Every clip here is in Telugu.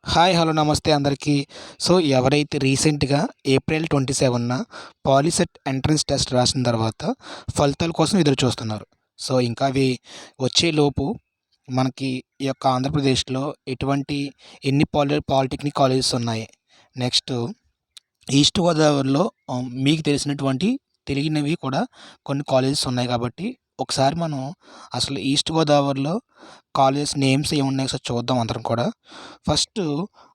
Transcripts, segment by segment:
హాయ్! హలో! నమస్తే అందరికీ. సో, ఎవరైతే రీసెంట్‌గా ఏప్రిల్ 27న పాలిసెట్ ఎంట్రన్స్ టెస్ట్ రాసిన తర్వాత ఫలితాల కోసం ఎదురు చూస్తున్నారు. సో, ఇంకా అవి వచ్చేలోపు మనకి ఈ యొక్క ఆంధ్రప్రదేశ్‌లో ఎన్ని పాలిటెక్నిక్ కాలేజెస్ ఉన్నాయి. నెక్స్ట్ ఈస్ట్ గోదావరిలో మీకు తెలియనివి కూడా కొన్ని కాలేజెస్ ఉన్నాయి కాబట్టి, ఒకసారి మనం అసలు ఈస్ట్ గోదావరిలో కాలేజెస్ నేమ్స్ ఏమున్నాయో ఒకసారి చూద్దాం అందరం కూడా. First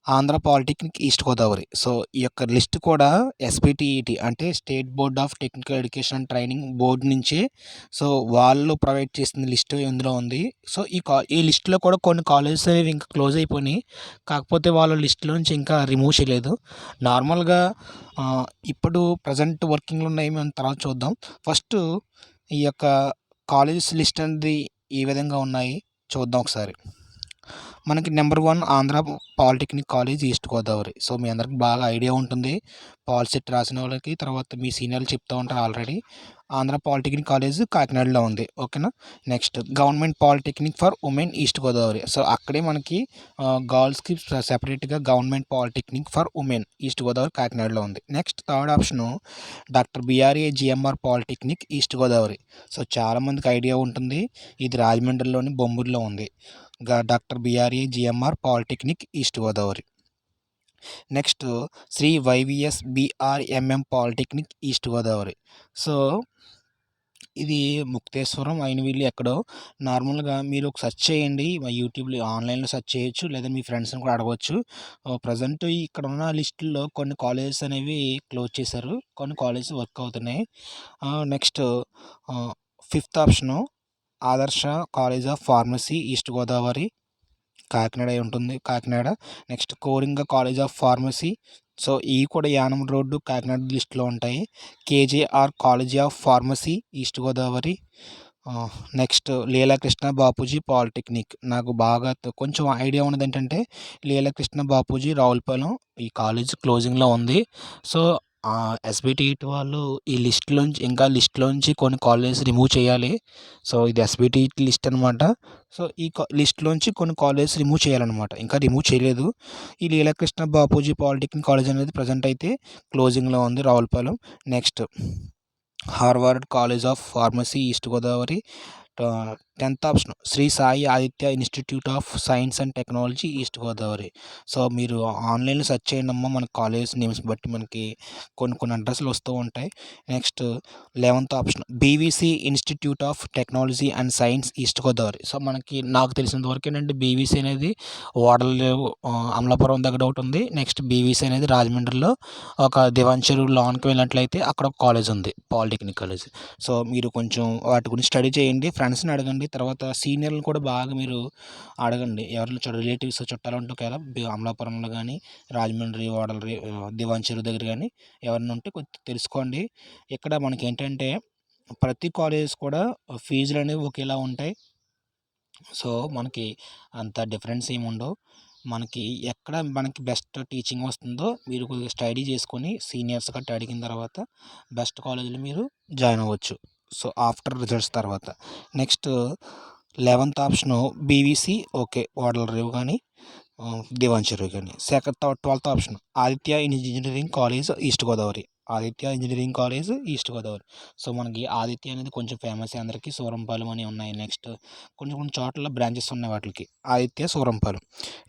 Andhra polytechnic East Godavari. So, ఈ యొక్క లిస్ట్ కూడా ఎస్‌బిటిఈటి అంటే state board of technical education and training board నుంచే సో, వాళ్ళు ప్రొవైడ్ చేసిన లిస్ట్ ఇందులో ఉంది. సో, ఈ లిస్ట్‌లో కూడా కొన్ని కాలేజెస్ అనేవి ఇంకా క్లోజ్ అయిపోయినాయి. కాకపోతే వాళ్ళ లిస్ట్‌లో నుంచి ఇంకా రిమూవ్ చేయలేదు. నార్మల్‌గా ఇప్పుడు ప్రెజెంట్ వర్కింగ్‌లో ఉన్నాయి. మనం తర్వాత చూద్దాం. ఫస్టు ఈ యొక్క కాలేజెస్ లిస్ట్ అనేది ఏ విధంగా ఉన్నాయి చూద్దాం ఒకసారి. మనకి number 1 Andhra polytechnic college East Godavari. So, మీ అందరికి బాగా ఐడియా ఉంటుంది. పాలిసెట్ రాసిన వాళ్ళకి, తర్వాత మీ సీనియర్లు చెప్తూ ఉంటారు ఆల్రెడీ. ఆంధ్ర పాలిటెక్నిక్ కాలేజ్ కాకినాడలో ఉంది. ఓకేనా. Next government polytechnic for women East Godavari. So, అక్కడే మనకి గర్ల్స్‌కి సెపరేట్‌గా government polytechnic for women East Godavari కాకినాడలో ఉంది. Next third option doctor BRA GMR polytechnic East Godavari. So, చాలామందికి ఐడియా ఉంటుంది. ఇది రాజమండ్రిలోని బొంబుర్లో ఉంది. Doctor BRA GMR polytechnic East Godavari. Next Shri YVS BRMM polytechnic East Godavari. So, ఇది ముక్తేశ్వరం, అయినవీళ్ళు ఎక్కడో. నార్మల్‌గా మీరు ఒక సెర్చ్ చేయండి. యూట్యూబ్‌లో ఆన్‌లైన్‌లో సెర్చ్ చేయొచ్చు. లేదా మీ ఫ్రెండ్స్‌ని కూడా అడగవచ్చు. ప్రెజెంట్ ఇక్కడున్న లిస్టుల్లో కొన్ని కాలేజెస్ అనేవి క్లోజ్ చేశారు. కొన్ని కాలేజెస్ వర్క్ అవుతున్నాయి. నెక్స్ట్ ఫిఫ్త్ ఆప్షను ఆదర్శ college of pharmacy East Godavari. Kakinada అయి ఉంటుంది. Kakinada. Next Coringa college of pharmacy. So, ఇవి కూడా యానం రోడ్డు కాకినాడ లిస్ట్‌లో ఉంటాయి. KJR college of pharmacy East Godavari. Next Leelakrishna Bapuji polytechnic. నాకు బాగా కొంచెం ఐడియా ఉన్నదేంటంటే లీలాకృష్ణ బాపూజీ రావులపాలెం ఈ కాలేజ్ క్లోజింగ్‌లో ఉంది. సో, ఎస్‌బిటిఈటి వాళ్ళు ఈ లిస్ట్‌లోంచి కొన్ని కాలేజెస్ రిమూవ్ చేయాలి. సో, ఇది ఎస్‌బిటిఈటి లిస్ట్ అనమాట. సో, ఈ లిస్ట్‌లోంచి కొన్ని కాలేజెస్ రిమూవ్ చేయాలనమాట. ఇంకా రిమూవ్ చేయలేదు. ఈ లీలాకృష్ణ బాపూజీ పాలిటెక్నిక్ కాలేజ్ అనేది ప్రెజెంట్ అయితే క్లోజింగ్‌లో ఉంది Ravulapalem. Next Harvard college of pharmacy East Godavari. 10థ్ option Shri Sai Aditya institute of science and technology east Godavari. So, మీరు ఆన్‌లైన్‌లో సెర్చ్ చేయండమ్మా. మన కాలేజ్ నేమ్స్ బట్టి మనకి కొన్ని కొన్ని అడ్రస్‌లు వస్తూ ఉంటాయి. నెక్స్ట్ 11థ్ option BVC institute of technology and science East Godavari. So, నాకు తెలిసినంత వరకేనండి బీవీసీ అనేది ఓడలరేవు అమలాపురం దగ్గర ఒకటుంది. నెక్స్ట్ బీవీసీ అనేది రాజమండ్రిలో ఒక దివాన్ చెరువు లాన్‌కి వెళ్ళినట్లయితే అక్కడ ఒక కాలేజ్ ఉంది. Polytechnic college. సో, మీరు కొంచెం వాటి గురించి స్టడీ చేయండి. ఫ్రెండ్స్‌ని అడగండి. తర్వాత సీనియర్‌లని కూడా బాగా మీరు అడగండి. ఎవరైనా రిలేటివ్స్ చుట్టాలు ఉంటే ఒకవేళ అమలాపురంలో గానీ, రాజమండ్రి, దివాన్ చెరువు దగ్గర గానీ ఎవరైనా ఉంటే కొంచెం తెలుసుకోండి. ఇక్కడ మనకేంటంటే ప్రతి కాలేజెస్ కూడా ఫీజులనేవి ఒకేలా ఉంటాయి. సో, మనకి అంత డిఫరెన్స్ ఏమి ఉండవు. ఎక్కడ మనకి బెస్ట్ టీచింగ్ వస్తుందో మీరు కొద్దిగా స్టడీ చేసుకొని సీనియర్స్ గట్టా అడిగిన తర్వాత బెస్ట్ కాలేజ్‌లో మీరు జాయిన్ అవ్వచ్చు. సో, ఆఫ్టర్ రిజల్ట్స్ తర్వాత. నెక్స్ట్ 11థ్ ఆప్షను బీవీసీ ఓకే. ఓడలరేవు గానీ, దివాన్ చెరువు గానీ. 12థ్ option Aditya engineering college East Godavari. Aditya engineering college East Godavari. So, మనకి ఆదిత్య అనేది కొంచెం ఫేమసే అందరికీ. సూరంపాలెం అని ఉన్నాయి. నెక్స్ట్ కొన్ని కొన్ని చోట్ల బ్రాంచెస్ ఉన్నాయి వాటిలికి. Aditya, Surampalem.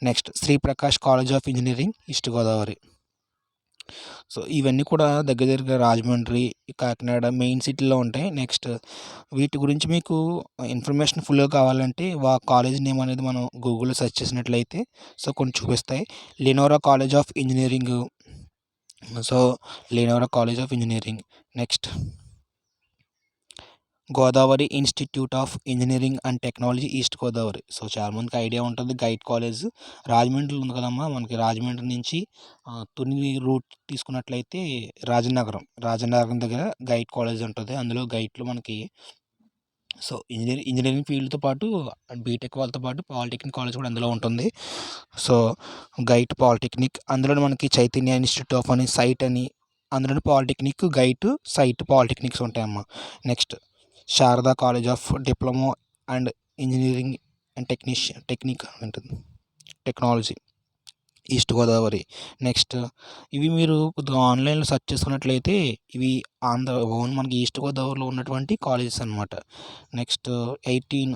Next Sriprakash college of engineering east Godavari. So, ఇవన్నీ కూడా దగ్గర దగ్గరగా రాజమండ్రి, కాకినాడ మెయిన్ సిటీలో ఉంటాయి. నెక్స్ట్ వీటి గురించి మీకు ఇన్ఫర్మేషన్ ఫుల్‌గా కావాలంటే కాలేజ్ నేమ్ అనేది మనం గూగుల్‌లో సెర్చ్ చేసినట్లయితే సో, కొన్ని చూపిస్తాయి. లెనోరా college of engineering. So, లెనోరా college of engineering. Next Godavari institute of engineering and technology east Godavari. So, చాలామందికి ఐడియా ఉంటుంది గైట్ కాలేజ్. రాజమండ్రిలో ఉంది కదమ్మా! మనకి రాజమండ్రి నుంచి తుని రూట్ తీసుకున్నట్లయితే రాజనగరం దగ్గర గైట్ కాలేజ్ ఉంటది. అందులో గైట్‌లో మనకి సో, ఇంజినీరింగ్ ఫీల్డ్‌తో పాటు బీటెక్ వాళ్ళతో పాటు పాలిటెక్నిక్ కాలేజ్ కూడా అందులో ఉంటుంది. సో, గైట్ పాలిటెక్నిక్ అందులోనే మనకి చైతన్య ఇన్‌స్టిట్యూట్ ఆఫ్ అని, సైట్ అని అందులోనే పాలిటెక్నిక్, గైట్, సైట్ పాలిటెక్నిక్స్ ఉంటాయమ్మా. Next Sarada college of diploma and engineering and technic ఉంటుంది. టెక్నాలజీ. ఈస్ట్ గోదావరి. నెక్స్ట్ ఇవి మీరు కొద్దిగా ఆన్‌లైన్‌లో సెర్చ్ చేసుకున్నట్లయితే ఇవి మనకి ఈస్ట్ గోదావరిలో ఉన్నటువంటి కాలేజెస్ అనమాట. Next 18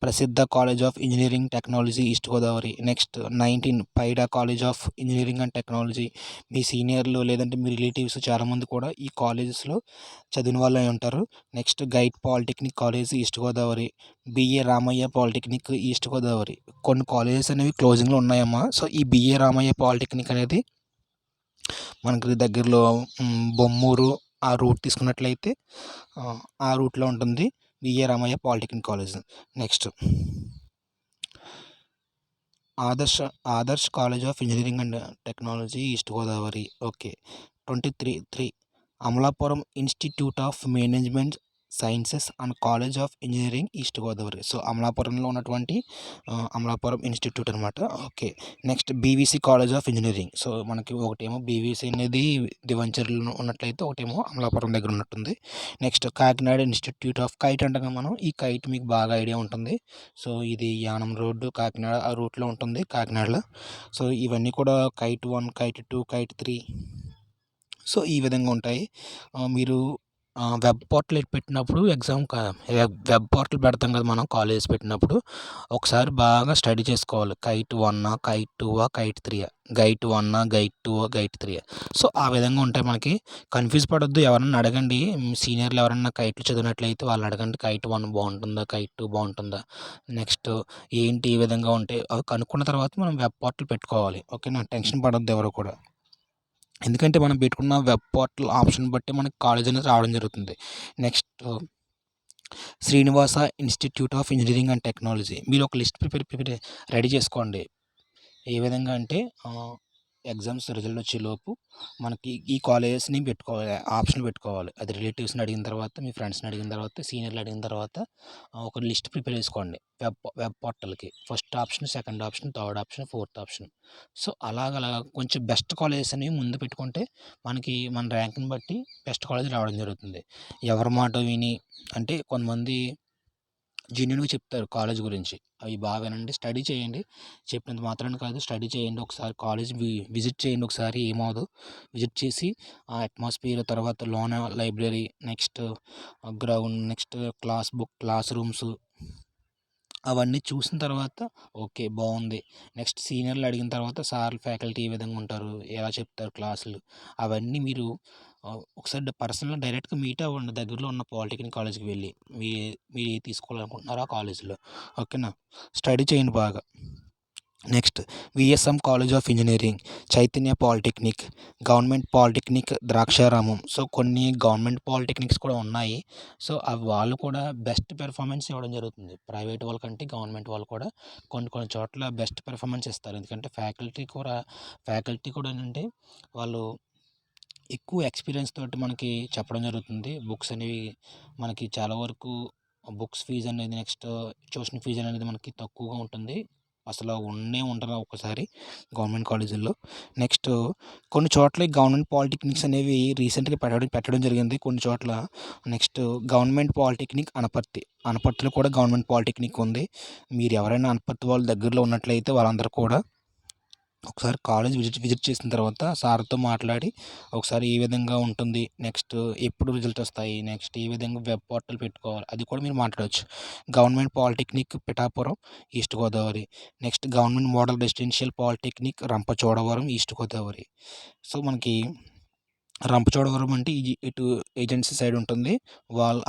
Prasiddha college of engineering technology east Godavari. Next 19 Paida college of engineering and technology. మీ సీనియర్లు లేదంటే మీ రిలేటివ్స్ చాలామంది కూడా ఈ కాలేజెస్‌లో చదివిన వాళ్ళే ఉంటారు. Next GIET polytechnic college East Godavari. B A Ramayya polytechnic East Godavari. కొన్ని కాలేజెస్ అనేవి క్లోజింగ్‌లో ఉన్నాయమ్మా. సో ఈ బిఏ రామయ్య పాలిటెక్నిక్ అనేది మనకి దగ్గరలో బొమ్మూరు ఆ రూట్ తీసుకున్నట్లయితే ఆ రూట్‌లో ఉంటుంది B A Ramayya polytechnic college. Next Adarsh college of engineering and technology east Godavari. Okay. 23 Amalapuram institute of management sciences and college of engineering east Godavari. So అమలాపురంలో ఉన్నటువంటి అమలాపురం ఇన్స్టిట్యూట్ అనమాట. Okay. Next BVC college of engineering. So మనకి ఒకటేమో బీవీసీ అనేది దివంచర్లో ఉన్నట్లయితే ఒకటేమో అమలాపురం దగ్గర ఉన్నట్టుంది. Next Kakinada institute of kite అంటాం మనం. ఈ కైట్ మీకు బాగా ఐడియా ఉంటుంది. సో ఇది యానం రోడ్డు కాకినాడ ఆ రూట్లో ఉంటుంది కాకినాడలో. సో ఇవన్నీ కూడా కైట్ 1, కైట్ 2, కైట్ 3. సో ఈ విధంగా ఉంటాయి. మీరు వెబ్ పోర్టల్ పెట్టినప్పుడు వెబ్ పోర్టల్ పెడతాం కదా మనం కాలేజ్ పెట్టినప్పుడు ఒకసారి బాగా స్టడీ చేసుకోవాలి. Kite 1, kite 2, kite 3, GIET 1, GIET 2, GIET 3. So ఆ విధంగా ఉంటాయి. మనకి కన్ఫ్యూజ్ పడొద్దు. ఎవరన్నా అడగండి, సీనియర్లు ఎవరన్నా కైట్లు చదివినట్లయితే వాళ్ళని అడగండి, కైట్ 1 బాగుంటుందా, కైట్ 2 బాగుంటుందా, నెక్స్ట్ ఏంటి ఈ విధంగా ఉంటాయి అవి కనుక్కున్న తర్వాత మనం వెబ్ పోర్టల్ పెట్టుకోవాలి. ఓకేనా. టెన్షన్ పడొద్దు ఎవరు కూడా. ఎందుకంటే మనం పెట్టుకున్న వెబ్ పోర్టల్ ఆప్షన్ బట్టి మనకి కాలేజ్ అనేది రావడం జరుగుతుంది. Next Srinivasa institute of engineering and technology. మీరు ఒక లిస్ట్ ప్రిపేర్ రెడీ చేసుకోండి. ఏ విధంగా అంటే ఎగ్జామ్స్ రిజల్ట్ వచ్చేలోపు మనకి ఈ కాలేజెస్ని ఆప్షన్ పెట్టుకోవాలి. అది రిలేటివ్స్ని అడిగిన తర్వాత, మీ ఫ్రెండ్స్ని అడిగిన తర్వాత, సీనియర్లు అడిగిన తర్వాత ఒక లిస్ట్ ప్రిపేర్ చేసుకోండి వెబ్ పోర్టల్కి. First option, second option, third option, fourth option. So అలాగ కొంచెం బెస్ట్ కాలేజెస్ అనేవి ముందు పెట్టుకుంటే మనకి మన ర్యాంక్ని బట్టి బెస్ట్ కాలేజ్ రావడం జరుగుతుంది. ఎవరి మాట విని అంటే కొంతమంది జెన్యూన్‌గా చెప్తారు కాలేజ్ గురించి. అవి బాగా వినండి, స్టడీ చేయండి. చెప్పినంత మాత్రాన కాదు, స్టడీ చేయండి. ఒకసారి కాలేజ్ విజిట్ చేయండి. ఒకసారి ఏమవ్వదు. విజిట్ చేసి ఆ అట్మాస్ఫియర్, తర్వాత లోన library, next ground, next class rooms అవన్నీ చూసిన తర్వాత ఓకే బాగుంది. నెక్స్ట్ సీనియర్లు అడిగిన తర్వాత సార్లు, ఫ్యాకల్టీ ఏ విధంగా ఉంటారు, ఎలా చెప్తారు క్లాసులు, అవన్నీ మీరు ఒకసారి పర్సనల్గా డైరెక్ట్గా మీట్ అవ్వండి దగ్గరలో ఉన్న పాలిటెక్నిక్ కాలేజ్కి వెళ్ళి. మీరు తీసుకోవాలనుకుంటున్నారో ఆ కాలేజీలో. ఓకేనా. స్టడీ చేయండి బాగా. Next VSM college of engineering, Chaitanya polytechnic, government polytechnic Draksharamam. So కొన్ని గవర్నమెంట్ పాలిటెక్నిక్స్ కూడా ఉన్నాయి. సో అవి వాళ్ళు కూడా బెస్ట్ పెర్ఫార్మెన్స్ ఇవ్వడం జరుగుతుంది. ప్రైవేట్ వాళ్ళకంటే గవర్నమెంట్ వాళ్ళు కూడా కొన్ని చోట్ల బెస్ట్ పెర్ఫార్మెన్స్ ఇస్తారు. ఎందుకంటే ఫ్యాకల్టీ కూడా ఏంటంటే వాళ్ళు ఎక్కువ ఎక్స్పీరియన్స్ తోటి మనకి చెప్పడం జరుగుతుంది. బుక్స్ అనేవి మనకి చాలా వరకు బుక్స్ ఫీజు అనేది, నెక్స్ట్ ట్యూషన్ ఫీజు అనేది మనకి తక్కువగా ఉంటుంది. అసలు ఉండరు ఒక్కసారి గవర్నమెంట్ కాలేజీల్లో. నెక్స్ట్ కొన్ని చోట్ల గవర్నమెంట్ పాలిటెక్నిక్స్ అనేవి రీసెంట్గా పెట్టడం జరిగింది కొన్ని చోట్ల. నెక్స్ట్ గవర్నమెంట్ పాలిటెక్నిక్ అనపర్తిలో కూడా గవర్నమెంట్ పాలిటెక్నిక్ ఉంది. మీరు ఎవరైనా అనపర్తి వాళ్ళ దగ్గరలో ఉన్నట్లయితే వాళ్ళందరూ కూడా ఒకసారి కాలేజ్ విజిట్ చేసిన తర్వాత సార్తో మాట్లాడి ఒకసారి ఏ విధంగా ఉంటుంది, నెక్స్ట్ ఎప్పుడు రిజల్ట్ వస్తాయి, నెక్స్ట్ ఏ విధంగా వెబ్ పోర్టల్ పెట్టుకోవాలి అది కూడా మీరు మాట్లాడవచ్చు. Government polytechnic Pithapuram east Godavari. Next government model residential polytechnic Rampachodavaram east Godavari. So మనకి రంపచోడవరం అంటే ఇటు ఏజెన్సీ సైడ్ ఉంటుంది.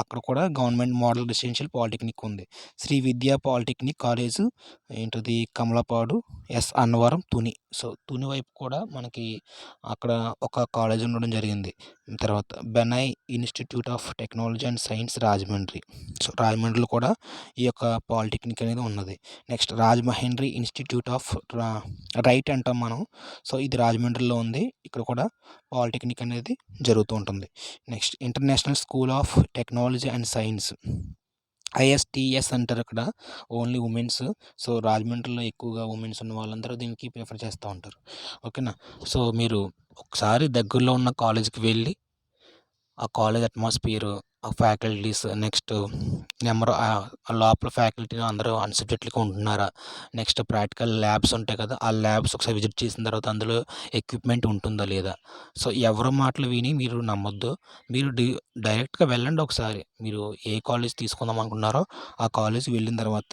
అక్కడ కూడా గవర్నమెంట్ మోడల్ రెసిడెన్షియల్ పాలిటెక్నిక్ ఉంది. శ్రీ విద్యా పాలిటెక్నిక్ కాలేజు ఏంటిది కమలపాడు, అన్నవరం, తుని. సో తుని వైపు కూడా మనకి అక్కడ ఒక కాలేజ్ ఉండడం జరిగింది. తర్వాత Benai institute of technology and science Rajahmundry. So రాజమండ్రిలో కూడా ఈ యొక్క పాలిటెక్నిక్ అనేది ఉన్నది. Next Rajamahendri institute of right అంటాం మనం. సో ఇది రాజమండ్రిలో ఉంది. ఇక్కడ కూడా పాలిటెక్నిక్ అనేది జరుగుతూ ఉంటుంది. Next international school of technology and science, ISTS అంటారు అక్కడ. Only women's. సో రాజమండ్రిలో ఎక్కువగా ఉమెన్స్ ఉన్న వాళ్ళందరూ దీనికి ప్రిఫర్ చేస్తూ ఉంటారు. ఓకేనా. సో మీరు ఒకసారి దగ్గరలో ఉన్న కాలేజీకి వెళ్ళి ఆ కాలేజ్ అట్మాస్ఫియర్, ఆ ఫ్యాకల్టీస్ నెక్స్ట్ లోపల ఫ్యాకల్టీ అందరూ అన్ని సబ్జెక్టులకి ఉంటున్నారా? నెక్స్ట్ ప్రాక్టికల్ ల్యాబ్స్ ఉంటాయి కదా! ఆ ల్యాబ్స్ ఒకసారి విజిట్ చేసిన తర్వాత అందులో ఎక్విప్‌మెంట్ ఉంటుందా లేదా? సో, ఎవరి మాటలు విని మీరు నమ్మొద్దు. మీరు డైరెక్ట్‌గా వెళ్ళండి ఒకసారి. మీరు ఏ కాలేజ్ తీసుకుందాం అనుకున్నారో ఆ కాలేజ్‌కి వెళ్ళిన తర్వాత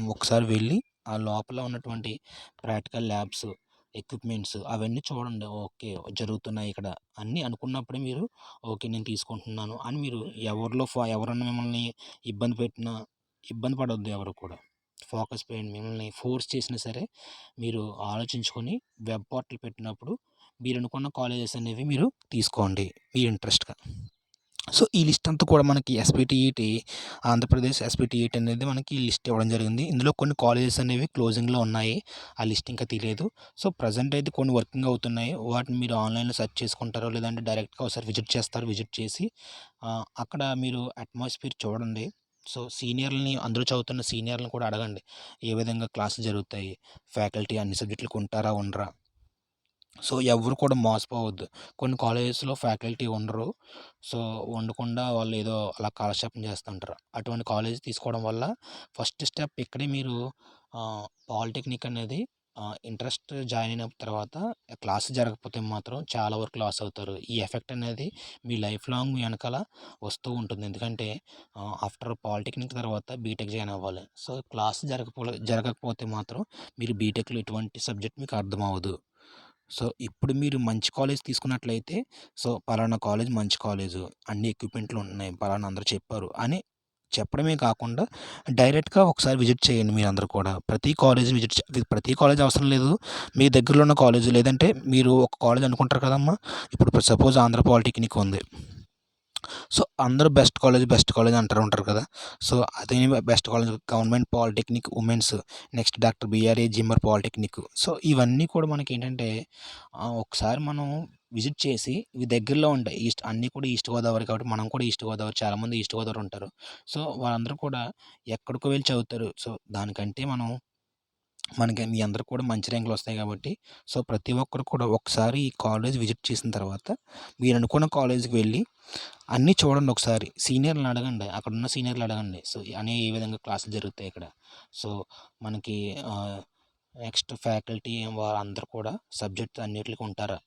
ఒకసారి వెళ్ళి ఆ లోపల ఉన్నటువంటి ప్రాక్టికల్ ల్యాబ్స్, ఎక్విప్‌మెంట్స్ అవన్నీ చూడండి. ఓకే. జరుగుతున్నాయి ఇక్కడ అన్నీ అనుకున్నప్పుడే మీరు ఓకే. నేను తీసుకుంటున్నాను అని మీరు ఎవరన్నా మిమ్మల్ని ఇబ్బంది పెట్టినా ఇబ్బంది పడొద్దు ఎవరు కూడా. ఫోకస్ చేయండి. మిమ్మల్ని ఫోర్స్ చేసినా సరే మీరు ఆలోచించుకొని వెబ్ పోర్టల్ పెట్టినప్పుడు మీరనుకున్న కాలేజెస్ అనేవి మీరు తీసుకోండి మీ ఇంట్రెస్ట్‌గా. సో, ఈ లిస్ట్ అంతా కూడా మనకి ఎస్‌పీటీఈటీ ఆంధ్రప్రదేశ్ ఎస్‌పీటీఈటీ అనేది మనకి లిస్ట్ ఇవ్వడం జరిగింది. ఇందులో కొన్ని కాలేజెస్ అనేవి క్లోజింగ్‌లో ఉన్నాయి. ఆ లిస్ట్ ఇంకా తెలియదు. సో, ప్రెజెంట్ అయితే కొన్ని వర్కింగ్ అవుతున్నాయి. వాటిని మీరు ఆన్‌లైన్‌లో సెర్చ్ చేసుకుంటారో లేదంటే డైరెక్ట్‌గా ఒకసారి విజిట్ చేస్తారు. విజిట్ చేసి అక్కడ మీరు అట్మాస్ఫియర్ చూడండి. సో, అందులో చదువుతున్న సీనియర్‌లని కూడా అడగండి. ఏ విధంగా క్లాసులు జరుగుతాయి? ఫ్యాకల్టీ అన్ని సబ్జెక్టులకి ఉంటారా? ఉండరా? సో, ఎవ్వరు కూడా మోసపోవద్దు. కొన్ని కాలేజెస్‌లో ఫ్యాకల్టీ ఉండరు. సో, ఉండకుండా వాళ్ళు ఏదో అలా కాలక్షేపం చేస్తుంటారు. అటువంటి కాలేజ్ తీసుకోవడం వల్ల ఫస్ట్ స్టెప్ ఇక్కడే మీరు పాలిటెక్నిక్ అనేది ఇంట్రెస్ట్ జాయిన్ అయిన తర్వాత క్లాస్ జరగకపోతే మాత్రం చాలా వరకు లాస్ అవుతారు. ఈ ఎఫెక్ట్ అనేది మీ లైఫ్ లాంగ్ మీ వెనకాల వస్తూ ఉంటుంది. ఎందుకంటే ఆఫ్టర్ పాలిటెక్నిక్ తర్వాత బీటెక్ జాయిన్ అవ్వాలి. సో, క్లాస్ జరగకపోతే మాత్రం మీరు బీటెక్‌లో ఎటువంటి సబ్జెక్ట్ మీకు అర్థమవ్వదు. సో, ఇప్పుడు మీరు మంచి కాలేజ్ తీసుకున్నట్లయితే, సో, పలానా కాలేజ్ మంచి కాలేజు. అన్ని ఎక్విప్‌మెంట్లు ఉన్నాయి. పలానా అందరూ చెప్పారు అని చెప్పడమే కాకుండా, డైరెక్ట్‌గా ఒకసారి విజిట్ చేయండి మీరందరూ కూడా. ప్రతి కాలేజ్ అవసరం లేదు. మీ దగ్గరలో ఉన్న కాలేజ్ లేదంటే మీరు ఒక కాలేజ్ అనుకుంటారు కదమ్మా! ఇప్పుడు సపోజ్ ఆంధ్ర పాలిటెక్నిక్ ఉంది. సో, అందరూ బెస్ట్ కాలేజ్ ఉంటారు కదా! సో, అదే best college government polytechnic women's, next doctor BRA Zimmer polytechnic. So, ఇవన్నీ కూడా మనకేంటంటే ఒకసారి మనం విజిట్ చేసి ఇవి దగ్గరలో ఉంటాయి. అన్నీ కూడా ఈస్ట్ గోదావరి కాబట్టి మనం కూడా ఈస్ట్ గోదావరి చాలామంది ఈస్ట్ గోదావరి ఉంటారు. సో, వాళ్ళందరూ కూడా ఎక్కడికో వెళ్లి చదువుతారు. సో, దానికంటే మనకి మీ అందరికి కూడా మంచి ర్యాంకులు వస్తాయి కాబట్టి సో, ప్రతి ఒక్కరు కూడా ఒకసారి ఈ కాలేజ్ విజిట్ చేసిన తర్వాత మీరు అనుకున్న కాలేజ్‌కి వెళ్ళి అన్నీ చూడండి ఒకసారి. సీనియర్‌లని అడగండి. అక్కడున్న సీనియర్‌లు అడగండి. సో, ఏ విధంగా క్లాసులు జరుగుతాయి ఇక్కడ. సో, మనకి నెక్స్ట్ ఫ్యాకల్టీ వాళ్ళందరూ కూడా సబ్జెక్ట్ అన్నిట్లికి ఉంటారా?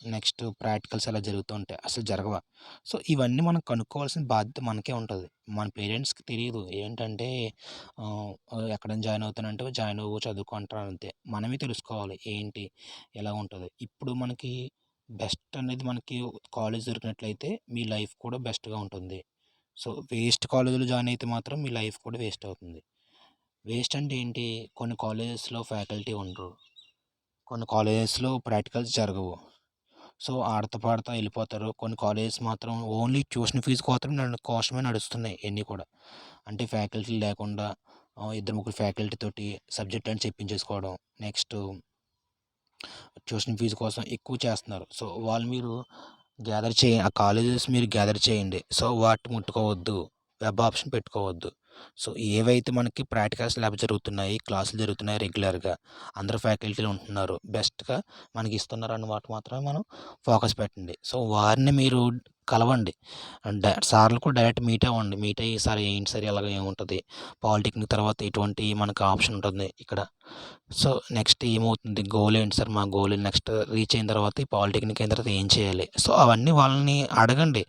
నెక్స్ట్ ప్రాక్టికల్స్ ఎలా జరుగుతూ ఉంటాయి. అసలు జరగవా? సో, ఇవన్నీ మనం కనుక్కోవాల్సిన బాధ్యత మనకే ఉంటది. మన పేరెంట్స్‌కి తెలీదు. ఏంటంటే ఎక్కడైనా జాయిన్ అవుతానంటే జాయిన్ అవ్వు, చదువుకో అంటారు అంతే. మనమే తెలుసుకోవాలి. ఏంటి? ఎలా ఉంటది? ఇప్పుడు మనకి బెస్ట్ అనేది మనకి కాలేజ్ దొరికినట్లయితే మీ లైఫ్ కూడా బెస్ట్‌గా ఉంటుంది. సో, వేస్ట్ కాలేజ్‌లో జాయిన్ అయితే మాత్రం మీ లైఫ్ కూడా వేస్ట్ అవుతుంది. వేస్ట్ అంటే ఏంటి? కొన్ని కాలేజెస్‌లో ఫ్యాకల్టీ ఉండరు. కొన్ని కాలేజెస్‌లో ప్రాక్టికల్స్ జరగవు. సో, ఆడతా పాడతా ఎళ్ళిపోతారు. కొన్ని కాలేజెస్ మాత్రం ఓన్లీ ట్యూషన్ ఫీజు కోసమే నడుస్తున్నాయి ఇయన్నీ కూడా. అంటే ఫ్యాకల్టీ లేకుండా ఇద్దరు, ముగ్గురు ఫ్యాకల్టీ తోటి సబ్జెక్ట్ అని చెప్పించేసుకోవడం. నెక్స్టు ట్యూషన్ ఫీజు కోసం ఎక్కువ చేస్తున్నారు. సో, మీరు ఆ కాలేజెస్ మీరు గ్యాదర్ చేయండి. సో, వాటిని ముట్టుకోవద్దు. వెబ్ ఆప్షన్ పెట్టుకోవద్దు. సో, ఏవైతే మనకి ప్రాక్టికల్స్ ల్యాబ్ జరుగుతున్నాయి, క్లాసులు జరుగుతున్నాయి రెగ్యులర్‌గా. అందరూ ఫ్యాకల్టీలు ఉంటున్నారు. బెస్ట్‌గా మనకి ఇస్తున్నారు అన్న వాటి మాత్రమే మనం ఫోకస్ పెట్టండి. సో, వారిని మీరు కలవండి. సార్‌లు కూడా డైరెక్ట్ మీట్ అవ్వండి. మీట్ అయ్యి సార్ ఏంటి సార్ ఇలాగ ఏముంటది? పాలిటెక్నిక్ తర్వాత ఎటువంటి మనకు ఆప్షన్ ఉంటుంది ఇక్కడ. సో, నెక్స్ట్ ఏమవుతుంది? గోల్ ఏంటి సార్? మా గోల్ నెక్స్ట్ రీచ్ అయిన తర్వాత ఈ పాలిటెక్నిక్ అయిన తర్వాత ఏం చేయాలి? సో, అవన్నీ వాళ్ళని అడగండి.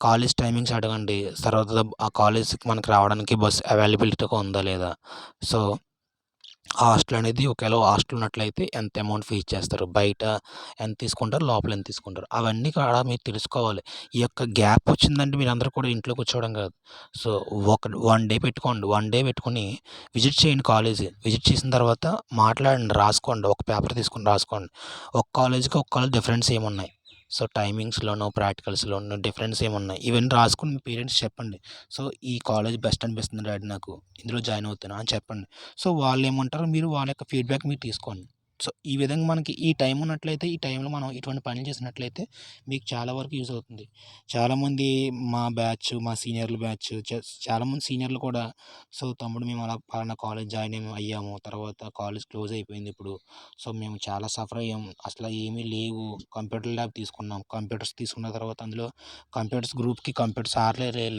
కాలేజ్ టైమింగ్స్ అడగండి. తర్వాత ఆ కాలేజ్‌కి మనకి రావడానికి బస్ అవైలబిలిటీగా ఉందా లేదా? సో, హాస్టల్ అనేది ఒకవేళ హాస్టల్ ఉన్నట్లయితే ఎంత అమౌంట్ ఫీజ్ చేస్తారు? బయట ఎంత తీసుకుంటారు? లోపల ఎంత తీసుకుంటారు? అవన్నీ కూడా మీరు తెలుసుకోవాలి. ఈ యొక్క గ్యాప్ వచ్చిందంటే మీరందరూ కూడా ఇంట్లో కూర్చోవడం కాదు. సో, వన్ డే పెట్టుకోండి. వన్ డే పెట్టుకొని విజిట్ చేయండి కాలేజీ. విజిట్ చేసిన తర్వాత మాట్లాడండి, రాసుకోండి. ఒక పేపర్ తీసుకొని రాసుకోండి. ఒక కాలేజ్‌కి ఒక కాలేజ్ డిఫరెన్స్ ఏమున్నాయి? సో, టైమింగ్స్‌లోనో, ప్రాక్టికల్స్‌లోనో డిఫరెన్స్ ఏమున్నాయి? ఇవన్నీ రాసుకొని మీ పేరెంట్స్‌కి చెప్పండి. సో, ఈ కాలేజ్ బెస్ట్ అనిపిస్తుంది డాడీ నాకు. ఇందులో జాయిన్ అవుతాను అని చెప్పండి. సో, వాళ్ళేమంటారో వాళ్ళ యొక్క ఫీడ్‌బ్యాక్ మీరు తీసుకోండి. సో, ఈ విధంగా మనకి ఈ టైం ఉన్నట్లయితే, ఈ టైంలో మనం ఇటువంటి పనులు చేసినట్లయితే మీకు చాలా వరకు యూజ్ అవుతుంది. చాలామంది మా బ్యాచ్, మా సీనియర్ల బ్యాచ్ చాలామంది సీనియర్లు కూడా సో, తమ్ముడు మేము అలా పలానా కాలేజ్ జాయిన్ అయ్యాము. తర్వాత కాలేజ్ క్లోజ్ అయిపోయింది ఇప్పుడు. సో, మేము చాలా సఫర్ అయ్యాము. అసలు ఏమీ లేవు. కంప్యూటర్ ల్యాబ్ తీసుకున్నాం. కంప్యూటర్స్ తీసుకున్న తర్వాత అందులో కంప్యూటర్స్ గ్రూప్‌కి కంప్యూటర్స్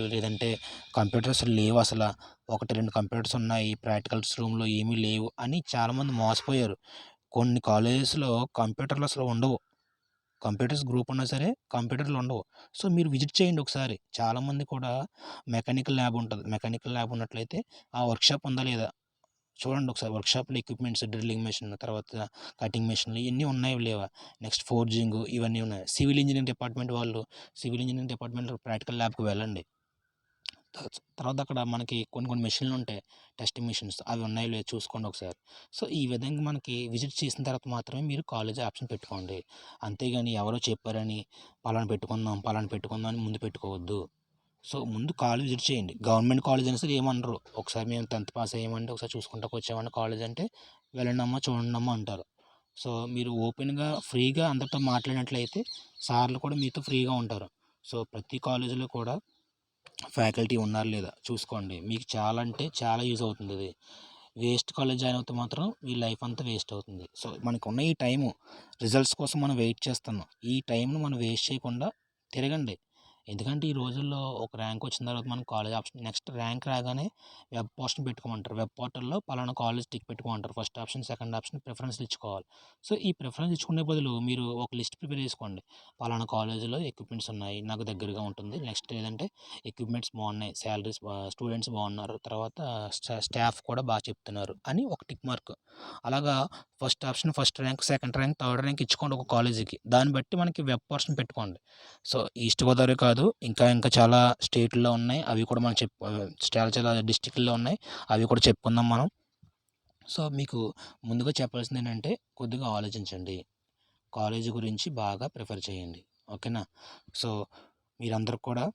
లేదంటే కంప్యూటర్స్ లేవు అసల. 1, 2 కంప్యూటర్స్ ఉన్నాయి. ప్రాక్టికల్స్ రూమ్‌లో ఏమీ లేవు అని చాలామంది మోసపోయారు. కొన్ని కాలేజెస్‌లో కంప్యూటర్లు అసలు ఉండవు. కంప్యూటర్స్ గ్రూప్ ఉన్నా సరే కంప్యూటర్లు ఉండవు. సో, మీరు విజిట్ చేయండి ఒకసారి. చాలామంది కూడా మెకానికల్ ల్యాబ్ ఉంటది. మెకానికల్ ల్యాబ్ ఉన్నట్లయితే ఆ వర్క్‌షాప్ ఉందా లేదా చూడండి ఒకసారి. వర్క్‌షాప్‌లో ఎక్విప్‌మెంట్స్ డ్రిల్లింగ్ మెషిన్, తర్వాత కటింగ్ మెషిన్‌లు ఇయన్నీ ఉన్నాయా లేవా? నెక్స్ట్ ఫోర్జింగ్ ఇవన్నీ ఉన్నాయి. సివిల్ ఇంజినీరింగ్ డిపార్ట్మెంట్ వాళ్ళు సివిల్ ఇంజినీరింగ్ డిపార్ట్మెంట్‌లో ప్రాక్టికల్ ల్యాబ్‌కి వెళ్ళండి. తర్వాత అక్కడ మనకి కొన్ని కొన్ని మెషిన్లు ఉంటాయి. టెస్టింగ్ మెషిన్స్ అవి ఉన్నాయో లేదో చూసుకోండి ఒకసారి. సో, ఈ విధంగా మనకి విజిట్ చేసిన తర్వాత మాత్రమే మీరు కాలేజ్ ఆప్షన్ పెట్టుకోండి. అంతేగాని ఎవరో చెప్పారని పలానా పెట్టుకుందాం అని ముందు పెట్టుకోవద్దు. సో, ముందు కాలేజ్ విజిట్ చేయండి. గవర్నమెంట్ కాలేజ్ అయినా సరే ఏమనరు. ఒకసారి మేము 10థ్ పాస్ అయ్యామంటే ఒకసారి చూసుకుంటాకి వచ్చామండి కాలేజ్ అంటే వెళ్ళండమ్మా చూడండమ్మా అంటారు. సో, మీరు ఓపెన్‌గా ఫ్రీగా అందరితో మాట్లాడినట్లయితే సార్లు కూడా మీతో ఫ్రీగా ఉంటారు. సో, ప్రతి కాలేజీలో కూడా ఫ్యాకల్టీ ఉన్నారా లేదా చూసుకోండి. మీకు చాలా అంటే చాలా యూజ్ అవుతుంది ఇది. వేస్ట్ కాలేజ్ జాయిన్ అవుతే మాత్రం మీ లైఫ్ అంతా వేస్ట్ అవుతుంది. సో, మనకున్న ఈ టైము రిజల్ట్స్ కోసం మనం వెయిట్ చేస్తున్నాం. ఈ టైంను మనం వేస్ట్ చేయకుండా తిరగండి. ఎందుకంటే ఈ రోజుల్లో ఒక ర్యాంక్ వచ్చిన తర్వాత మనం కాలేజ్ ఆప్షన్ నెక్స్ట్ ర్యాంక్ రాగానే వెబ్ పోస్ట్‌ని పెట్టుకోమంటారు. వెబ్ పోర్టల్‌లో పలానా కాలేజ్ టిక్ పెట్టుకోమంటారు. ఫస్ట్ ఆప్షన్, సెకండ్ ఆప్షన్ ప్రిఫరెన్స్‌లు ఇచ్చుకోవాలి. సో, ఈ ప్రిఫరెన్స్ ఇచ్చుకునే బదులు మీరు ఒక లిస్ట్ ప్రిపేర్ చేసుకోండి. పలానా కాలేజ్‌లో ఎక్విప్‌మెంట్స్ ఉన్నాయి. నాకు దగ్గరగా ఉంటుంది. నెక్స్ట్ ఏదంటే ఎక్విప్‌మెంట్స్ బాగున్నాయి. సాలరీస్ స్టూడెంట్స్ బాగున్నారు. తర్వాత స్టాఫ్ కూడా బాగా చెప్తున్నారు అని ఒక టిక్ మార్క్. అలాగా first option first rank, second rank, third rank ఇచ్చుకోండి ఒక కాలేజీకి. దాన్ని బట్టి మనకి వెబ్ పోర్షన్ పెట్టుకోండి. సో, ఈస్ట్ గోదావరి కాదు ఇంకా చాలా స్టేట్‌లో ఉన్నాయి. అవి కూడా మనం చాలా చాలా డిస్ట్రిక్ట్‌లో ఉన్నాయి. అవి కూడా చెప్పుకుందాం మనం. సో, మీకు ముందుగా చెప్పాల్సిందేంటంటే కొద్దిగా ఆలోచించండి. కాలేజీ గురించి బాగా ప్రిఫర్ చేయండి. ఓకేనా? సో, మీరందరూ కూడా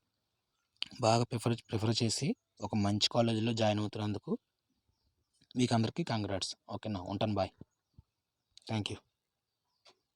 బాగా ప్రిఫర్ చేసి ఒక మంచి కాలేజీలో జాయిన్ అవుతున్నందుకు మీకందరికీ కంగ్రాట్స్. ఓకేనా? ఉంటాను. బాయ్. Thank you.